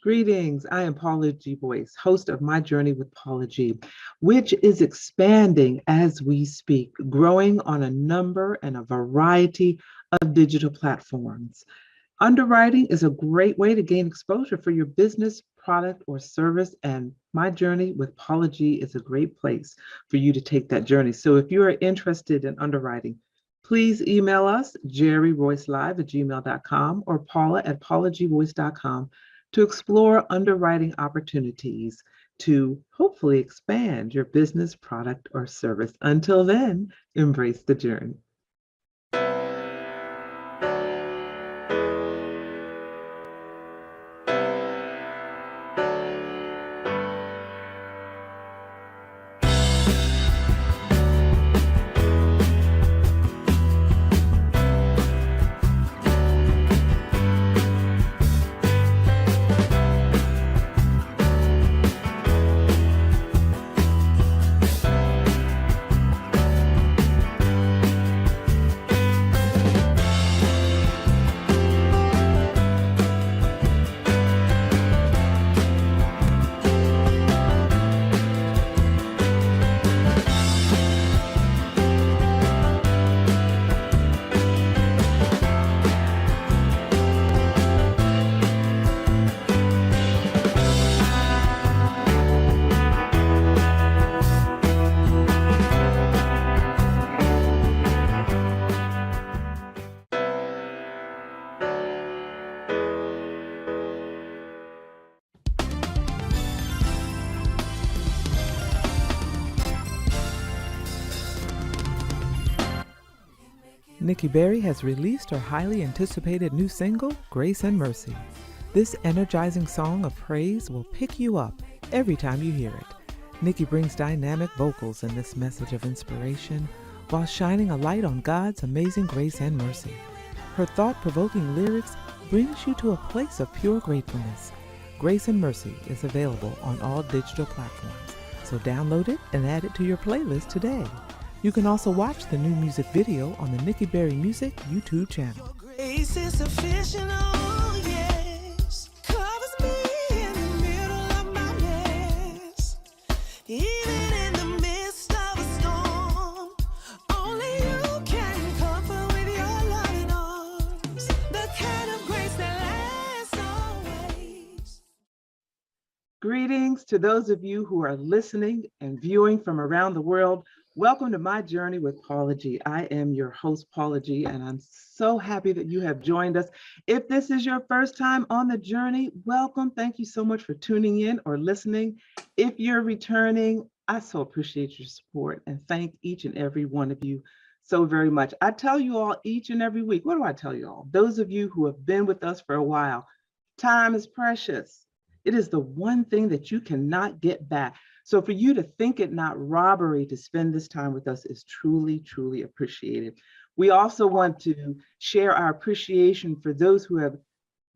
Greetings. I am Paula G. Boyce, host of My Journey with Paula G, which is expanding as we speak, growing on a number and a variety of digital platforms. Underwriting is a great way to gain exposure for your business, product, or service, and My Journey with Paula G is a great place for you to take that journey. So if you are interested in underwriting, please email us, jerryroycelive@gmail.com or paula@paulagvoice.com to explore underwriting opportunities to hopefully expand your business, product, or service. Until then, embrace the journey. Nikki Berry has released her highly anticipated new single, Grace and Mercy. This energizing song of praise will pick you up every time you hear it. Nikki brings dynamic vocals in this message of inspiration while shining a light on God's amazing grace and mercy. Her thought-provoking lyrics brings you to a place of pure gratefulness. Grace and Mercy is available on all digital platforms, so download it and add it to your playlist today. You can also watch the new music video on the Nikki Berry Music YouTube channel. Grace is sufficient, oh yes, covers me in the middle of my mess. Even in the midst of a storm, only you can comfort with your loving arms. The kind of grace that lasts always. Greetings to those of you who are listening and viewing from around the world. Welcome to My Journey with Paula G. I am your host, Paula G, and I'm so happy that you have joined us. If this is your first time on the journey, welcome. Thank you so much for tuning in or listening. If you're returning, I so appreciate your support and thank each and every one of you so very much. I tell you all each and every week, what do I tell you all? Those of you who have been with us for a while, time is precious. It is the one thing that you cannot get back. So for you to think it not robbery to spend this time with us is truly, truly appreciated. We also want to share our appreciation for those who have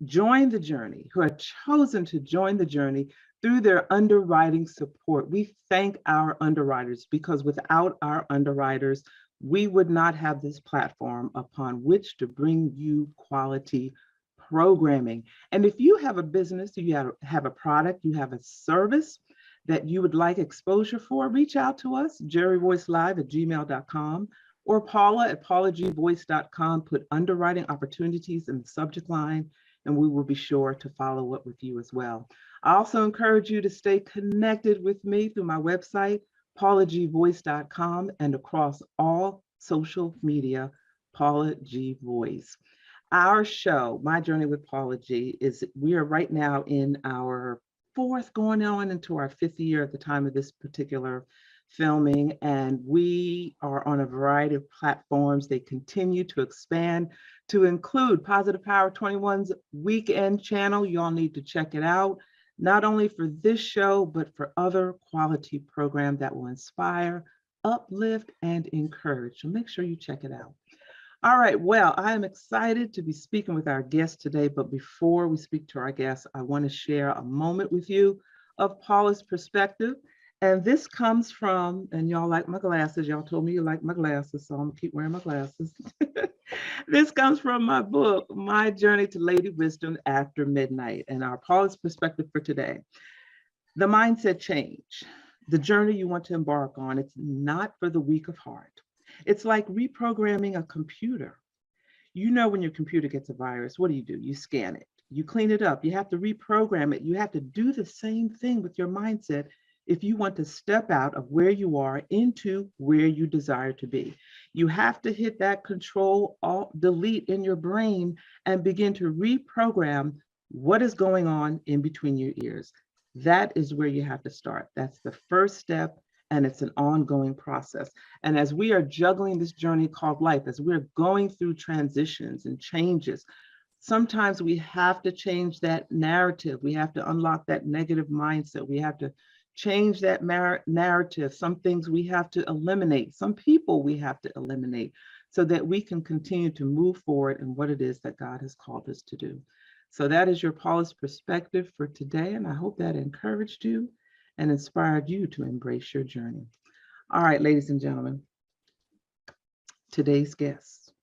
joined the journey, who have chosen to join the journey through their underwriting support. We thank our underwriters because without our underwriters, we would not have this platform upon which to bring you quality programming. And if you have a business, you have a product, you have a service that you would like exposure for, reach out to us, jerryvoicelive@gmail.com or paula@paulagvoice.com. Put underwriting opportunities in the subject line, and we will be sure to follow up with you as well. I also encourage you to stay connected with me through my website, paulagvoice.com, and across all social media, Paula G Voice. Our show, My Journey with Paula G, we are right now in our fourth, going on into our fifth year at the time of this particular filming, and we are on a variety of platforms. They continue to expand to include Positive Power 21's weekend channel. You all need to check it out, not only for this show, but for other quality programs that will inspire, uplift, and encourage. So make sure you check it out. All right, well, I am excited to be speaking with our guest today, but before we speak to our guest, I want to share a moment with you of Paula's perspective And this comes from, and y'all like my glasses. Y'all told me you like my glasses, so I'm gonna keep wearing my glasses. This comes from my book, My Journey to Lady Wisdom After Midnight, and our Paula's perspective for today. The mindset change, the journey you want to embark on, it's not for the weak of heart. It's like reprogramming a computer. You know, when your computer gets a virus, what do? You scan it, you clean it up, you have to reprogram it. You have to do the same thing with your mindset if you want to step out of where you are into where you desire to be. You have to hit that control alt delete in your brain and begin to reprogram what is going on in between your ears. That is where you have to start. That's the first step, and it's an ongoing process. And as we are juggling this journey called life, as we're going through transitions and changes, sometimes we have to change that narrative. We have to unlock that negative mindset. We have to change that narrative. Some things we have to eliminate. Some people we have to eliminate so that we can continue to move forward in what it is that God has called us to do. So that is your Paula's perspective for today. And I hope that encouraged you and inspired you to embrace your journey. All right, ladies and gentlemen, today's guests.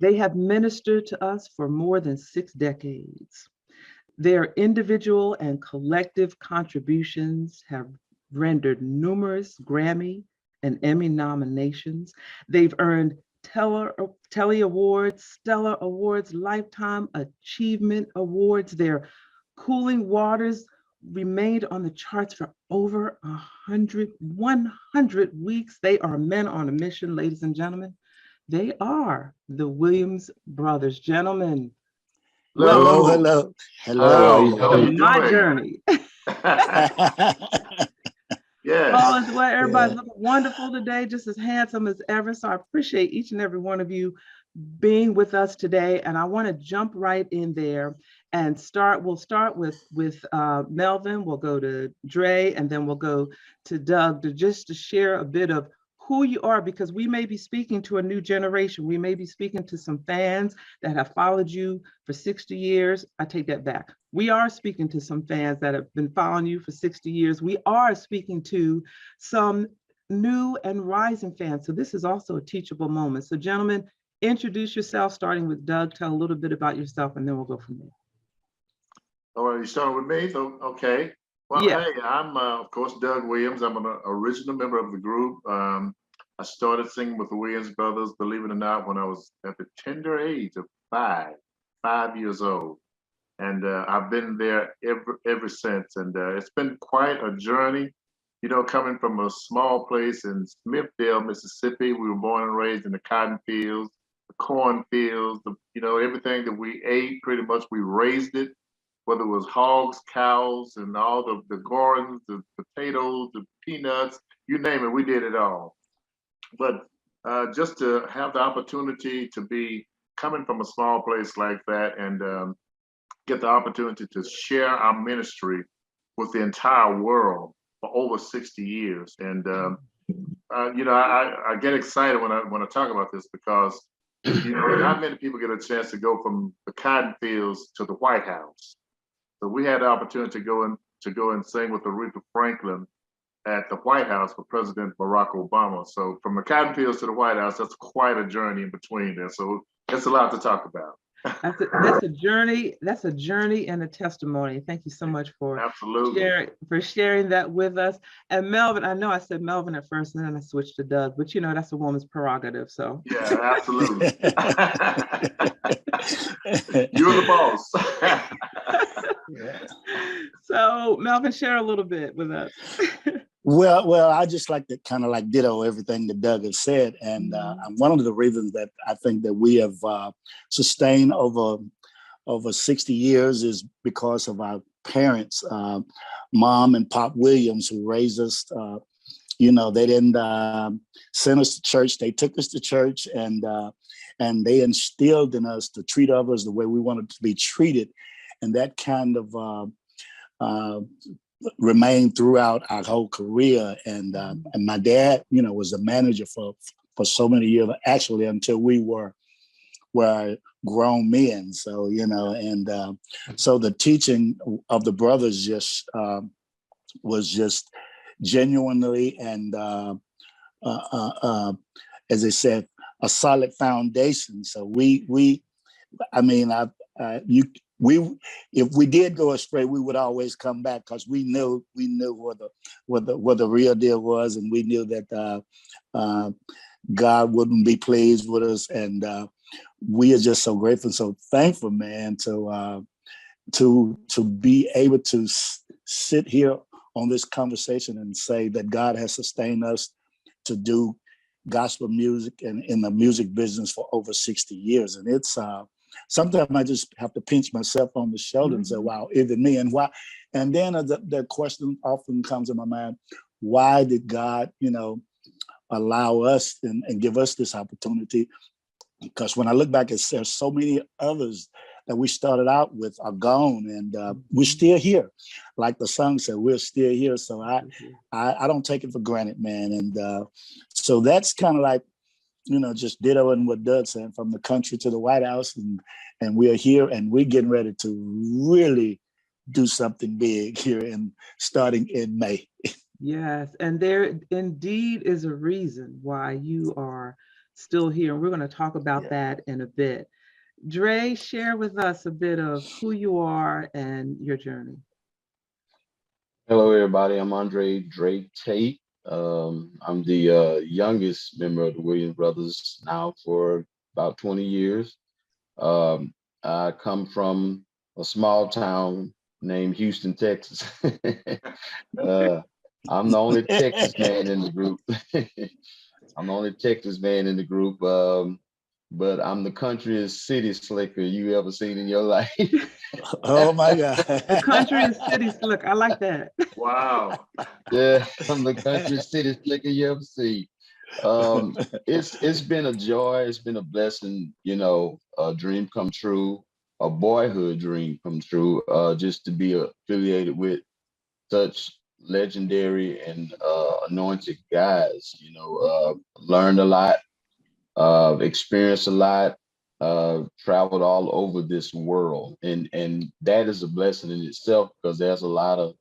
They have ministered to us for more than 6 decades. Their individual and collective contributions have rendered numerous Grammy and Emmy nominations. They've earned Telly Awards, Stellar Awards, Lifetime Achievement Awards. Their Cooling Waters remained on the charts for over 100 weeks. They are men on a mission, ladies and gentlemen. They are the Williams brothers. Gentlemen, Hello, welcome hello. to my journey. Yes. Well, everybody's looking wonderful today, just as handsome as ever. So I appreciate each and every one of you being with us today. And I want to jump right in there and start. We'll start with Melvin. We'll go to Dre, and then we'll go to Doug to share a bit of who you are, because we may be speaking to a new generation. We may be speaking to some fans that have followed you for 60 years. I take that back. We are speaking to some fans that have been following you for 60 years. We are speaking to some new and rising fans. So this is also a teachable moment. So gentlemen, introduce yourself, starting with Doug. Tell a little bit about yourself, and then we'll go from there. All right, you starting with me? So, okay. Well, Yeah. hey, I'm, of course, Doug Williams. I'm an original member of the group. I started singing with the Williams brothers, believe it or not, when I was at the tender age of 5 years old. And I've been there ever since. And it's been quite a journey, you know, coming from a small place in Smithville, Mississippi. We were born and raised in the cotton fields, the corn fields, you know, everything that we ate, pretty much we raised it. Whether it was hogs, cows, and all the gardens, the potatoes, the peanuts, you name it, we did it all. But just to have the opportunity to be coming from a small place like that and get the opportunity to share our ministry with the entire world for over 60 years. And, you know, I get excited when I talk about this because, you know, not many people get a chance to go from the cotton fields to the White House. So we had the opportunity to go and sing with Aretha Franklin at the White House for President Barack Obama. So from the cotton fields to the White House, that's quite a journey in between there. So it's a lot to talk about. That's a journey. That's a journey and a testimony. Thank you so much for sharing that with us. And Melvin, I know I said Melvin at first, and then I switched to Doug, but you know that's a woman's prerogative. So yeah, absolutely. You're the boss. So Melvin, share a little bit with us. Well, I just like to kind of like ditto everything that Doug has said, and one of the reasons that I think that we have sustained over 60 years is because of our parents, Mom and Pop Williams, who raised us. You know, they didn't send us to church; they took us to church, and they instilled in us to treat others the way we wanted to be treated, and that kind of remained throughout our whole career. And my dad, you know, was the manager for so many years, actually until we were grown men. So, you know, and so the teaching of the brothers just was just genuinely and as I said, a solid foundation. So I mean, we, if we did go astray, we would always come back because we knew what the real deal was, and we knew that God wouldn't be pleased with us, and we are just so grateful, so thankful, man, to be able to sit here on this conversation and say that God has sustained us to do gospel music and in the music business for over 60 years. And it's sometimes I just have to pinch myself on the shoulder and say, wow, even me. And why? And then the question often comes in my mind, why did God, allow us and give us this opportunity? Because when I look back, there's so many others that we started out with are gone, and we're still here. Like the song said, we're still here. So I don't take it for granted, man. And so that's kind of like, just dittoing what Doug said, from the country to the White House, and we are here, and we're getting ready to really do something big here, and starting in May. Yes, and there indeed is a reason why you are still here. And we're going to talk about that in a bit. Dre, share with us a bit of who you are and your journey. Hello, everybody. I'm Andre Dre Tate. I'm the youngest member of the Williams Brothers now for about 20 years. I come from a small town named Houston, Texas. I'm the only Texas man in the group. I'm the only Texas man in the group. But I'm the countryest city slicker you ever seen in your life. Oh my God. The country and city slick. I like that. Wow. Yeah, I'm the countryest city slicker you ever see. It's been a joy. It's been a blessing. A dream come true, a boyhood dream come true. Just to be affiliated with such legendary and anointed guys. Learned a lot, experienced a lot, traveled all over this world, and that is a blessing in itself, because there's a lot of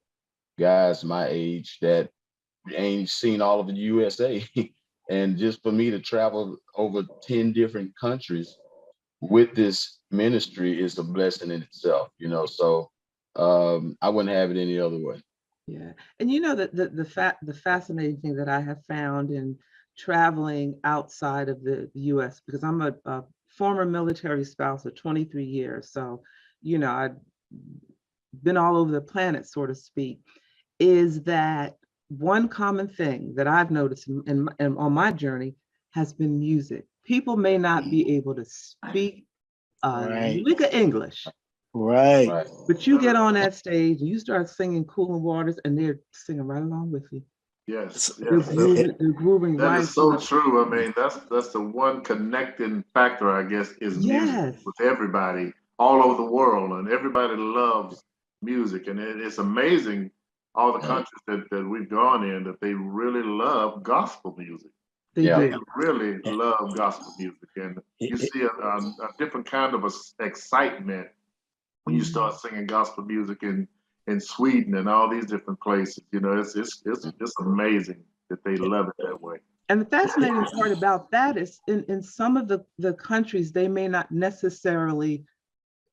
guys my age that ain't seen all of the USA. And just for me to travel over 10 different countries with this ministry is a blessing in itself, so I wouldn't have it any other way. Yeah, and the fascinating thing that I have found in traveling outside of the U.S., because I'm a former military spouse of 23 years, so I've been all over the planet, so to speak, is that one common thing that I've noticed in on my journey has been music. People may not be able to speak a lick of English. Right. But you get on that stage and you start singing Cooling Waters, and they're singing right along with you. Yes. They're grooving That right. is so true. I mean, that's the one connecting factor, I guess, is music with everybody all over the world, and everybody loves music. And it's amazing all the countries that we've gone in, that they really love gospel music. They do. Really love gospel music, and you see a different kind of excitement when you start singing gospel music in Sweden and all these different places. It's amazing that they love it that way. And the fascinating part about that is in some of the countries, they may not necessarily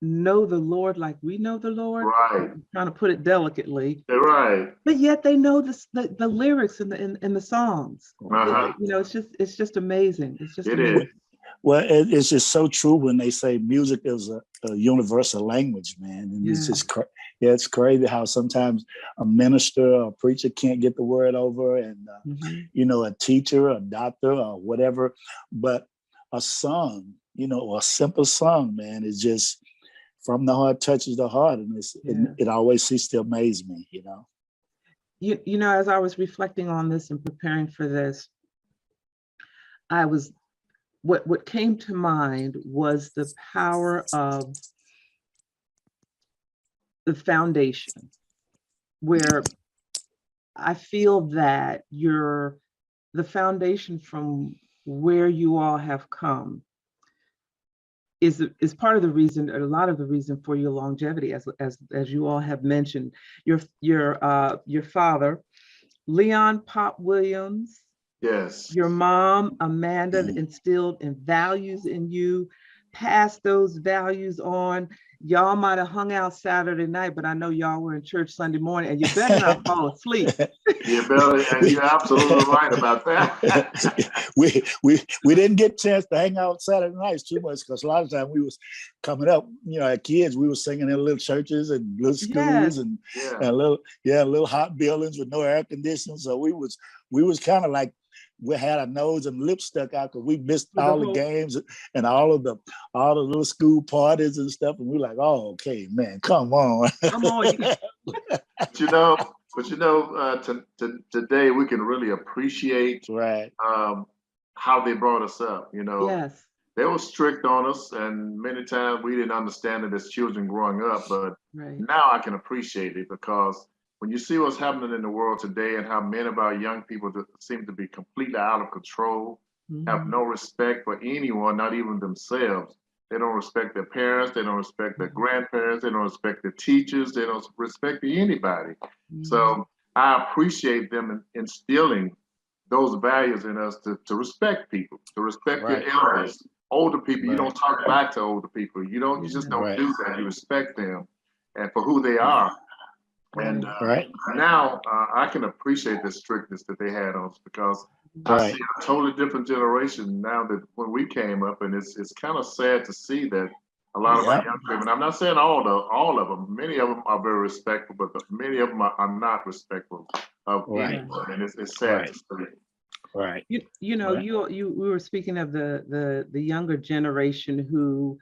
know the Lord like we know the Lord. Right. I'm trying to put it delicately. Right. But yet they know the lyrics and the songs. Uh-huh. It's just amazing. It's just amazing. Is. Well, it's just so true when they say music is a universal language, man. And it's just it's crazy how sometimes a minister or a preacher can't get the word over, and a teacher, a doctor, or whatever. But a song, a simple song, man, is just from the heart, touches the heart, and it always seems to amaze me. As I was reflecting on this and preparing for this, what came to mind was the power of the foundation, where I feel that the foundation from where you all have come is part of the reason, a lot of the reason for your longevity, as you all have mentioned. Your father Leon Pop Williams, Yes. your mom, Amanda, instilled in values in you, passed those values on. Y'all might have hung out Saturday night, but I know y'all were in church Sunday morning, and you better not fall asleep. You better, and you're absolutely right about that. we didn't get a chance to hang out Saturday nights too much because a lot of times we was coming up, as kids, we were singing in little churches and little schools and little hot buildings with no air conditioning. So we was kind of like we had our nose and lips stuck out because we missed all the games and all the little school parties and stuff. And we're like, oh, okay, man, come on. Come on. Today we can really appreciate how they brought us up. Yes. They were strict on us, and many times we didn't understand it as children growing up. But now I can appreciate it, because when you see what's happening in the world today and how many of our young people seem to be completely out of control, have no respect for anyone, not even themselves. They don't respect their parents. They don't respect their grandparents. They don't respect their teachers. They don't respect anybody. So I appreciate them instilling those values in us to respect people, to respect your elders, older people. You don't talk back to older people. You just don't do that. You respect them and for who they are. And now I can appreciate the strictness that they had on us, because I see a totally different generation now that when we came up, and it's kind of sad to see that a lot of our young people, and I'm not saying all of them, many of them are very respectful, but many of them are not respectful of anyone, and it's sad to see. Right. We were speaking of the younger generation who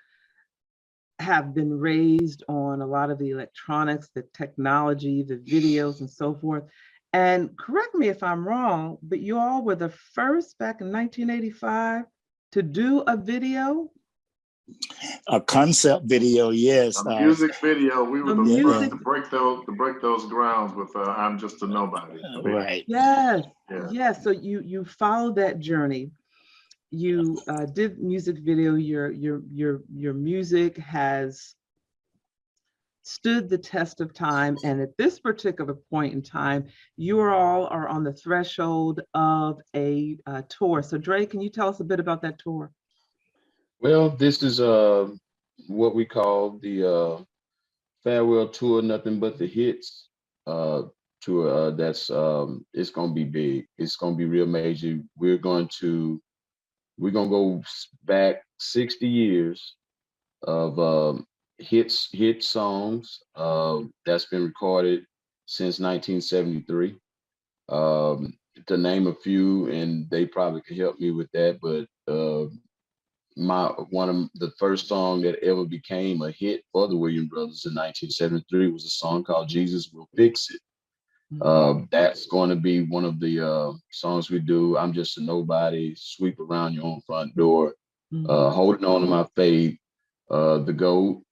have been raised on a lot of the electronics, the technology, the videos and so forth. And correct me if I'm wrong, but you all were the first back in 1985 to do a video? A concept video, yes. A music video. We were the first to break those grounds with "I'm Just a Nobody." Right. Yes. Yes. So you followed that journey. You did music video. Your music has stood the test of time, and at this particular point in time, you all are on the threshold of a tour. So, Dre, can you tell us a bit about that tour? Well, this is what we call the farewell tour, nothing but the hits tour. That's it's gonna be big. It's gonna be real major. We're gonna go back 60 years of hit songs that's been recorded since 1973. To name a few, and they probably could help me with that, but one of the first song that ever became a hit for the Williams Brothers in 1973 was a song called "Jesus Will Fix It." That's going to be one of the songs we do. "I'm Just a Nobody," "Sweep Around Your Own Front Door," "Holding On to My Faith," "The GOAT,"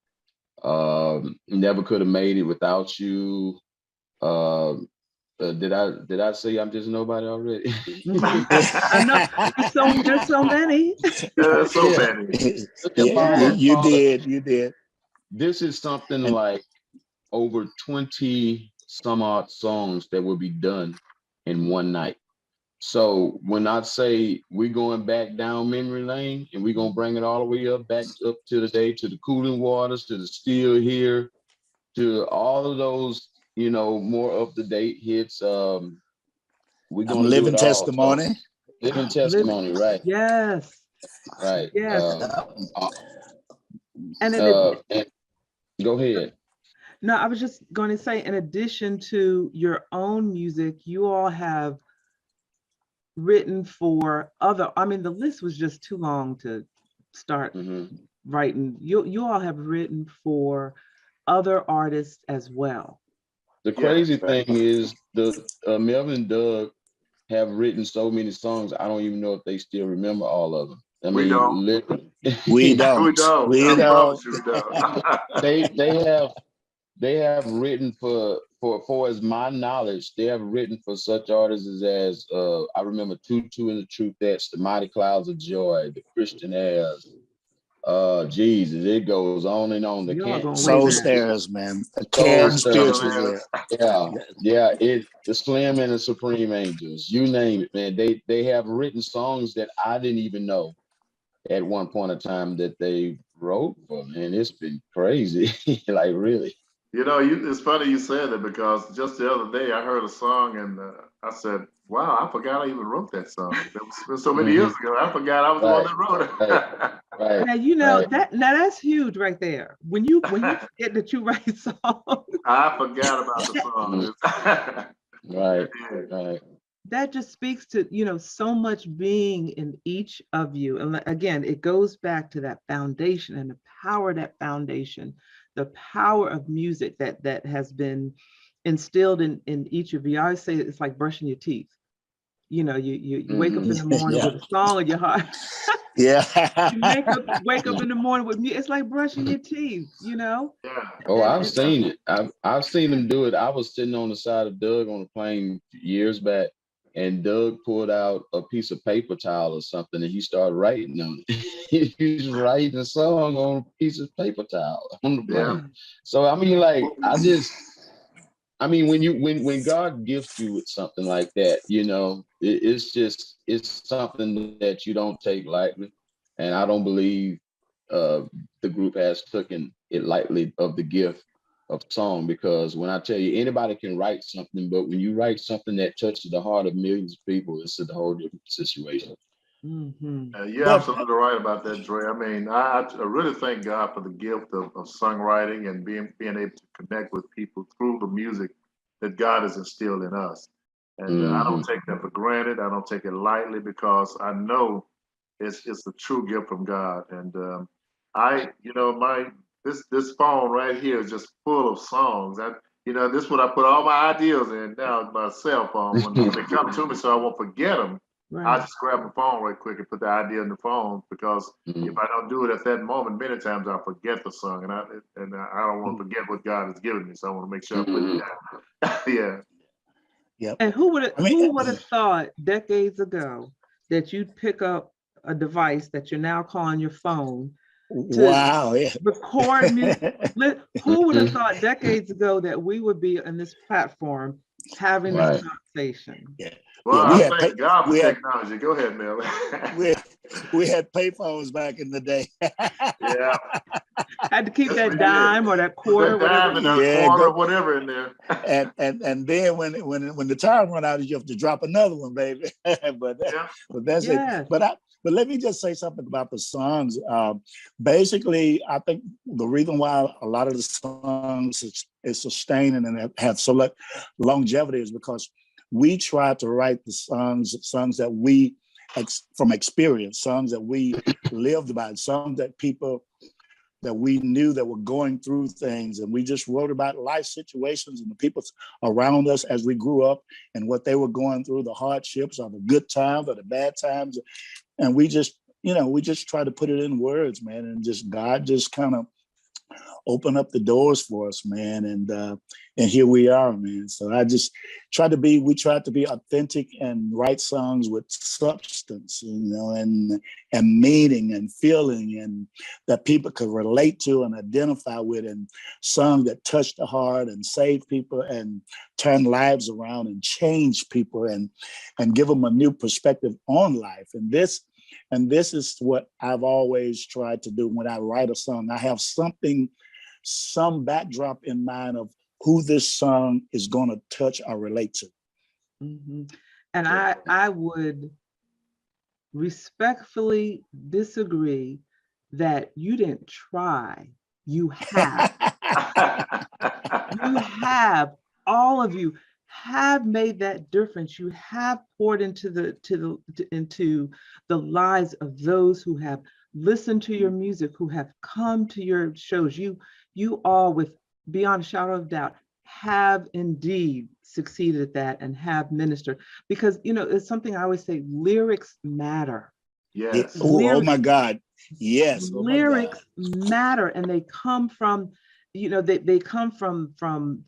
"Never Could Have Made It Without You." Did I say "I'm Just a Nobody" already? I know there's so many. There's so many. You did. This is something like over 20 some odd songs that will be done in one night. So when I say we're going back down memory lane, and we're gonna bring it all the way back up to the day, to the Cooling Waters, to the Still Here, to all of those, more up to date hits. We're gonna living testimony. Living testimony, right? Yes. Right. Yes. And go ahead. No, I was just going to say, in addition to your own music, you all have written for other. I mean, the list was just too long to start writing. You all have written for other artists as well. The crazy thing is, the Melvin and Doug have written so many songs. I don't even know if they still remember all of them. I mean, we don't. We don't. They have written for as my knowledge, they have written for such artists as I remember Tutu and the Truthettes, the Mighty Clouds of Joy, the Christian Airs, Jesus, it goes on and on. The Y'all can't going way Soul back. Stairs, man. A soul can stirring. spirituals there. Yeah, Yeah. yeah. The Slim and the Supreme Angels, you name it, man. They have written songs that I didn't even know at one point in time that they wrote for, man. It's been crazy. Like really. You know, it's funny you said that because just the other day I heard a song and I said, "Wow, I forgot I even wrote that song." That was so many years Mhm. ago. I forgot I was the one Right, that wrote right, it. right, Now you know right. that now that's huge right there. When you forget that you write songs, I forgot about the Mhm. song. Right, Yeah. right. that just speaks to so much being in each of you. And again, it goes back to that foundation and the power of that foundation, the power of music that has been instilled in each of you. I always say it's like brushing your teeth. You wake up Hmm. in the morning Yeah. with a song in your heart. Yeah. You wake up in the morning with music. It's like brushing your teeth. Yeah. Oh, And I've seen it. I've seen them do it. I was sitting on the side of Doug on a plane years back, and Doug pulled out a piece of paper towel or something, and he started writing on it. He's writing a song on a piece of paper towel on the Yeah. plane. So I mean, like, I mean, when God gifts you with something like that, it's something that you don't take lightly, and I don't believe uh, the group has taken it lightly of the gift of song, because when I tell you anybody can write something, but when you write something that touches the heart of millions of people, it's a whole different situation. hmm You're But absolutely right about that, Dre. I mean, I really thank God for the gift of songwriting and being able to connect with people through the music that God has instilled in us. And I Hmm. don't take that for granted. I don't take it lightly because I know it's a true gift from God. And my this phone right here is just full of songs. This is what I put all my ideas in now. My cell phone when they come to me, so I won't forget them. I Right. just grab my phone right quick and put the idea in the phone because if I don't do it at that moment, many times I forget the song, and I don't want to forget what God has given me. So I want to make sure I put it Hmm. down. Yeah. yep. And who would have I mean, who would have thought decades ago that you'd pick up a device that you're now calling your phone to wow. Yeah. record music? Who would have thought decades ago that we would be on this platform having this Right. conversation? Yeah. Well, Yeah. I thank God for We had technology. Go ahead, Mel. we we had payphones back in the day. Yeah. Had to keep Yes, we that did. dime or that Put quarter, that whatever. dime in that Yeah, quarter, go. whatever in there. And then when the time run out, you have to drop another one, baby. but Yeah. but that's it. Yes. But let me just say something about the songs. Basically, I think the reason why a lot of the songs is sustaining and have so much longevity is because we try to write the songs that we from experience, songs that we lived by, songs that people that we knew that were going through things, and we just wrote about life situations and the people around us as we grew up and what they were going through, the hardships or the good times or the bad times. And we just try to put it in words, man, and just God just kind of open up the doors for us, man. And here we are, man. So we tried to be authentic and write songs with substance, and meaning and feeling, and that people could relate to and identify with, and songs that touch the heart and save people and turn lives around and change people and give them a new perspective on life. And this is what I've always tried to do when I write a song. I have some backdrop in mind of who this song is going to touch or relate to. hmm And I would respectfully disagree that you didn't try. You have. You have, all of you have made that difference. You have poured into the lives of those who have listened to your music, who have come to your shows. You all, with beyond a shadow of doubt, have indeed succeeded at that and have ministered, because it's something I always say: lyrics matter. Yeah. Yes. Oh Lyrics my God. Yes. Oh my God. lyrics matter, and they come from they come from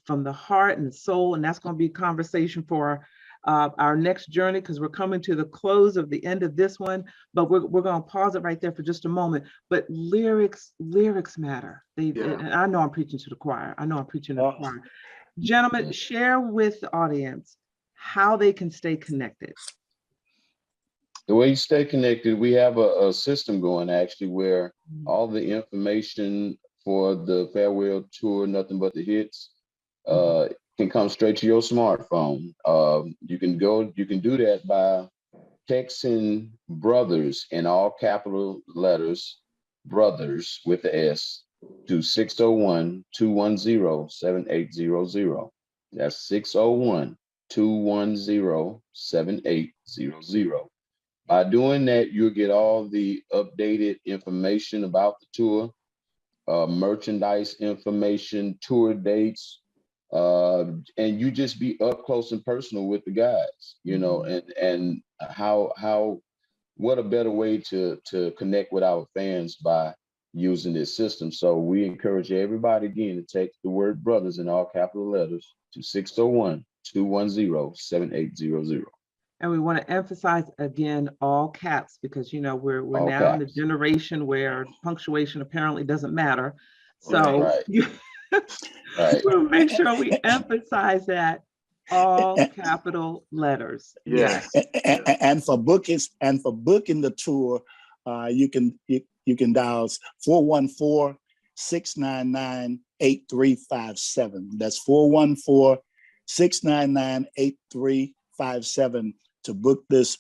the heart and the soul, and that's going to be a conversation for our next journey, because we're coming to the close of the end of this one, but we're going to pause it right there for just a moment. But lyrics matter. And I know I'm preaching to the choir. Gentlemen, share with the audience how they can stay connected. The way you stay connected, we have a system going actually where all the information for the farewell tour, Nothing But the Hits, can come straight to your smartphone. You can do that by texting brothers in all capital letters, brothers with the S, to 601-210-7800. That's 601-210-7800. By doing that, you'll get all the updated information about the tour, merchandise information, tour dates, and you just be up close and personal with the guys, you know, and what a better way to connect with our fans by using this system. So we encourage everybody again to text the word brothers in all capital letters to 601-210-7800. And we want to emphasize again, all caps, because, you know, we're All now in a caps. generation where punctuation apparently doesn't matter. So Right. we'll make sure we emphasize that, all capital letters. Yes. And for booking the tour, you can dial 414-699-8357. That's 414-699-8357 to book this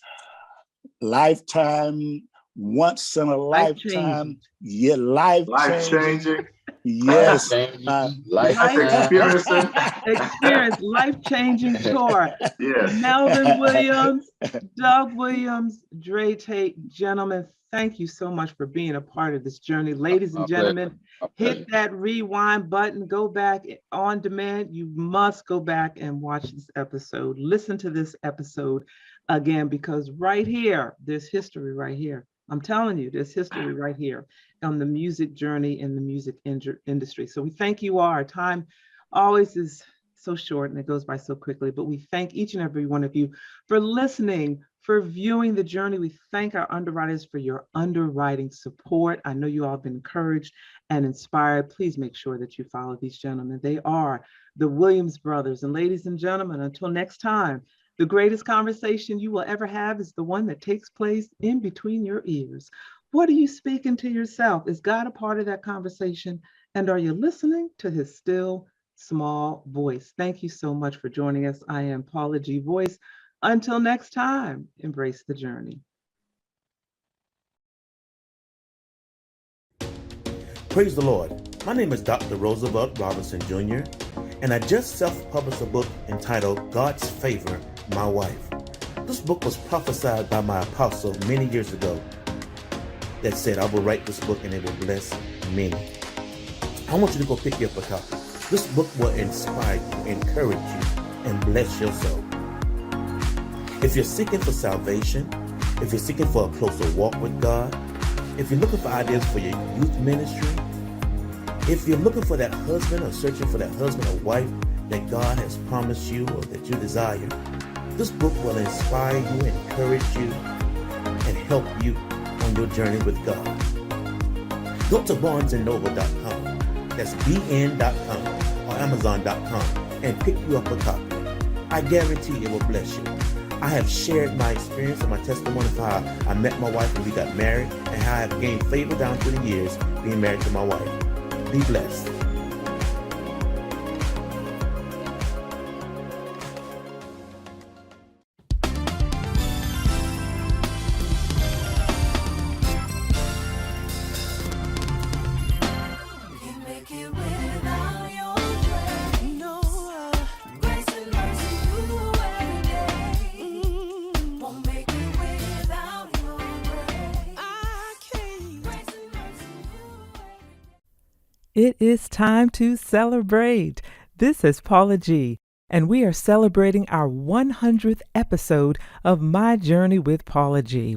lifetime, once in a lifetime, life changing. Yes, life-changing tour. Yes. Melvin Williams, Doug Williams, Dre Tate, gentlemen, thank you so much for being a part of this journey. Ladies and gentlemen, hit that rewind button, go back on demand. You must go back and watch this episode. Listen to this episode again, because right here, there's history right here. I'm telling you, there's history right here on the music journey in the music industry. So we thank you all. Our time always is so short and it goes by so quickly, but we thank each and every one of you for listening, for viewing the journey. We thank our underwriters for your underwriting support. I know you all have been encouraged and inspired. Please make sure that you follow these gentlemen. They are the Williams brothers. And ladies and gentlemen, until next time, the greatest conversation you will ever have is the one that takes place in between your ears. What are you speaking to yourself? Is God a part of that conversation? And are you listening to his still small voice? Thank you so much for joining us. I am Paula G. Voice. Until next time, embrace the journey. Praise the Lord. My name is Dr. Roosevelt Robinson Jr., and I just self-published a book entitled God's Favor, My Wife. This book was prophesied by my apostle many years ago that said, I will write this book and it will bless many. I want you to go pick up a copy. This book will inspire you, encourage you, and bless your soul. If you're seeking for salvation, if you're seeking for a closer walk with God, if you're looking for ideas for your youth ministry, if you're looking for that husband or searching for that husband or wife that God has promised you or that you desire, this book will inspire you, encourage you, and help you on your journey with God. Go to barnesandnoble.com, that's bn.com or amazon.com, and pick you up a copy. I guarantee it will bless you. I have shared my experience and my testimony of how I met my wife and we got married, and how I have gained favor down through the years being married to my wife. Be blessed. It is time to celebrate. This is Paula G, and we are celebrating our 100th episode of My Journey with Paula G.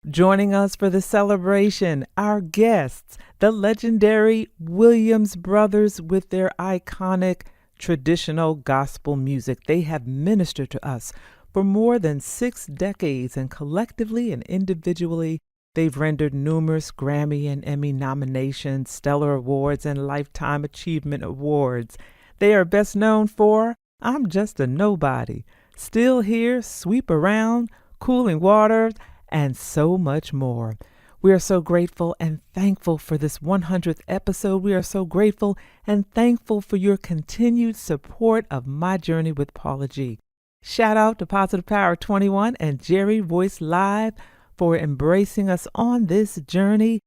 Joining us for the celebration, our guests, the legendary Williams brothers with their iconic traditional gospel music. They have ministered to us For more than 6 decades, and collectively and individually, they've rendered numerous Grammy and Emmy nominations, Stellar Awards, and Lifetime Achievement Awards. They are best known for I'm Just a Nobody, Still Here, Sweep Around, Cooling Waters, and so much more. We are so grateful and thankful for this 100th episode. We are so grateful and thankful for your continued support of my journey with Paula G. Shout out to Positive Power 21 and Jerry Voice Live for embracing us on this journey.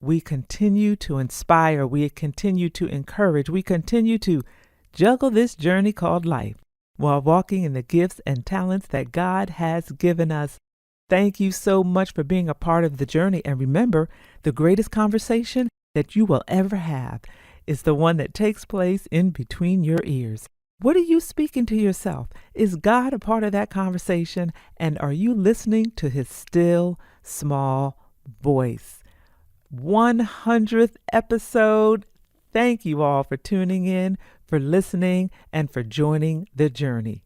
We continue to inspire. We continue to encourage. We continue to juggle this journey called life while walking in the gifts and talents that God has given us. Thank you so much for being a part of the journey. And remember, the greatest conversation that you will ever have is the one that takes place in between your ears. What are you speaking to yourself? Is God a part of that conversation? And are you listening to his still, small voice? 100th episode. Thank you all for tuning in, for listening, and for joining the journey.